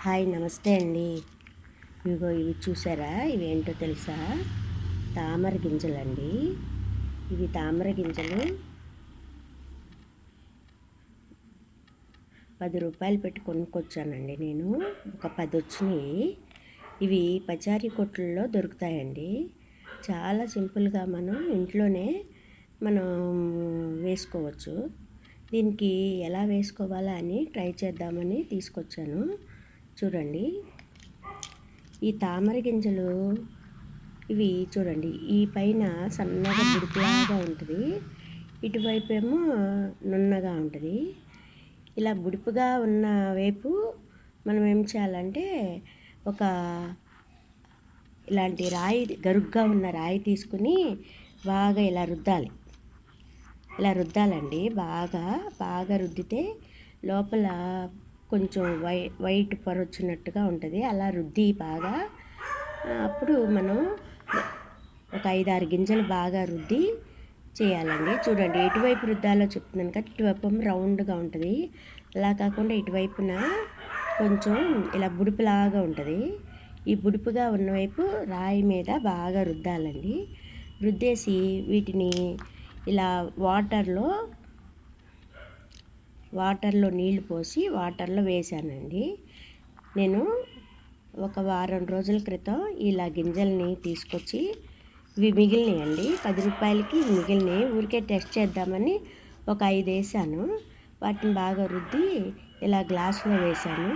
Hi నమస్తే అండి. ఇవి చూసారా? ఇవి ఏంటో తెలుసా? తామర గింజలండి. ఇవి తామర గింజలు 10 రూపాయలు పెట్టి కొనుక్కొచ్చానండి నేను. ఒక 10 వచ్చినాయి. ఇవి పచారీ కొట్లలో దొరుకుతాయండి. చాలా సింపుల్గా మనం ఇంట్లోనే మనం వేసుకోవచ్చు. దీనికి ఎలా వేసుకోవాలా అని ట్రై చేద్దామని తీసుకొచ్చాను. చూడండి, ఈ తామర గింజలు ఇవి చూడండి, ఈ పైన సన్నగా బుడిపిలాగా ఉంటుంది, ఇటువైపు ఏమో నున్నగా ఉంటుంది. ఇలా బుడిపుగా ఉన్న వైపు మనం ఏం చేయాలంటే ఒక ఇలాంటి రాయి, గరుగ్గా ఉన్న రాయి తీసుకుని బాగా ఇలా రుద్దాలి. ఇలా రుద్దాలండి. బాగా బాగా రుద్దితే లోపల కొంచెం వైట్ పొర వచ్చినట్టుగా ఉంటుంది. అలా రుద్ది బాగా అప్పుడు మనం ఒక 5-6 గింజలు బాగా రుద్ది చేయాలండి. చూడండి, ఎటువైపు రుద్దాలో చెప్తున్నాను కదా. ఇటువైపు రౌండ్గా ఉంటుంది, అలా కాకుండా ఇటువైపున కొంచెం ఇలా బుడిపిలాగా ఉంటుంది. ఈ బుడిపుగా ఉన్నవైపు రాయి మీద బాగా రుద్దాలండి. రుద్దేసి వీటిని ఇలా వాటర్లో నీళ్లు పోసి వాటర్లో వేసానండి. నేను ఒక వారం రోజుల క్రితం ఇలా గింజల్ని తీసుకొచ్చి, ఇవి మిగిలినాయండి. 10 రూపాయలకి ఇవి మిగిలినాయి. ఊరికే టెస్ట్ చేద్దామని ఒక 5 వేసాను. వాటిని బాగా రుద్ది ఇలా గ్లాసులో వేసాను.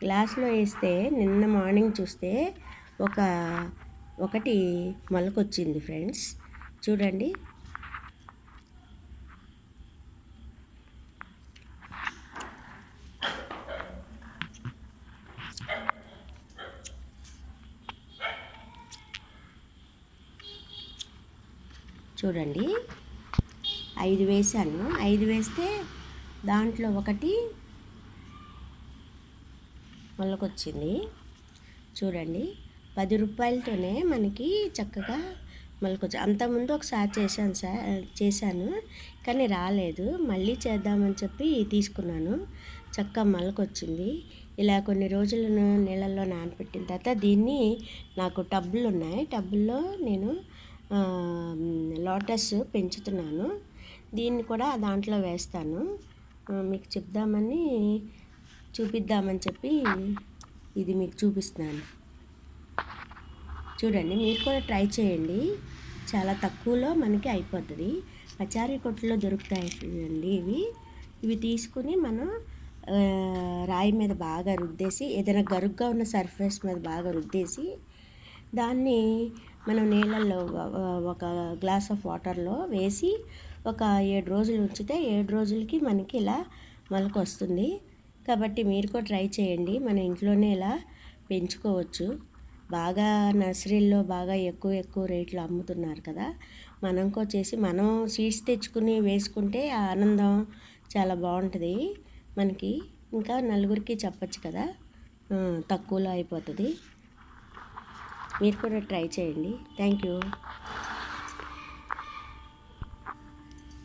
గ్లాసులో వేస్తే నిన్న మార్నింగ్ చూస్తే ఒకటి మొలకొచ్చింది ఫ్రెండ్స్. చూడండి, చూడండి 5 వేసాను. 5 వేస్తే దాంట్లో ఒకటి మొలకొచ్చింది. చూడండి, 10 రూపాయలతోనే మనకి చక్కగా మొలకొచ్చి. అంతకుముందు ఒకసారి చేశాను కానీ రాలేదు. మళ్ళీ చేద్దామని చెప్పి తీసుకున్నాను. చక్కగా మొలకొచ్చింది. ఇలా కొన్ని రోజులను నీళ్ళల్లో నానబెట్టిన తర్వాత దీన్ని, నాకు టబ్బులు ఉన్నాయి, టబ్బుల్లో నేను లోటస్ పెంచుతున్నాను. దీన్ని కూడా దాంట్లో వేస్తాను. మీకు చూపిద్దామని చెప్పి ఇది మీకు చూపిస్తున్నాను. చూడండి, మీరు కూడా ట్రై చేయండి. చాలా తక్కువలో మనకి అయిపోతుంది. పచారీ కొట్టులో దొరుకుతాయండి ఇవి తీసుకుని మనం రాయి మీద బాగా రుద్దేసి, ఏదైనా గరుగ్గా ఉన్న సర్ఫేస్ మీద బాగా రుద్దేసి, దాన్ని మనం నీళ్ళల్లో ఒక గ్లాస్ ఆఫ్ వాటర్లో వేసి ఒక 7 రోజులు ఉంచితే 7 రోజులకి మనకి ఇలా మొలక వస్తుంది. కాబట్టి మీరు కూడా ట్రై చేయండి. మన ఇంట్లోనే ఇలా పెంచుకోవచ్చు. బాగా నర్సరీల్లో బాగా ఎక్కువ రేట్లు అమ్ముతున్నారు కదా. మనం సీడ్స్ తెచ్చుకుని వేసుకుంటే ఆ ఆనందం చాలా బాగుంటుంది మనకి. ఇంకా నలుగురికి చెప్పచ్చు కదా, తక్కువలో అయిపోతుంది. మీరు కూడా ట్రై చేయండి. Thank you.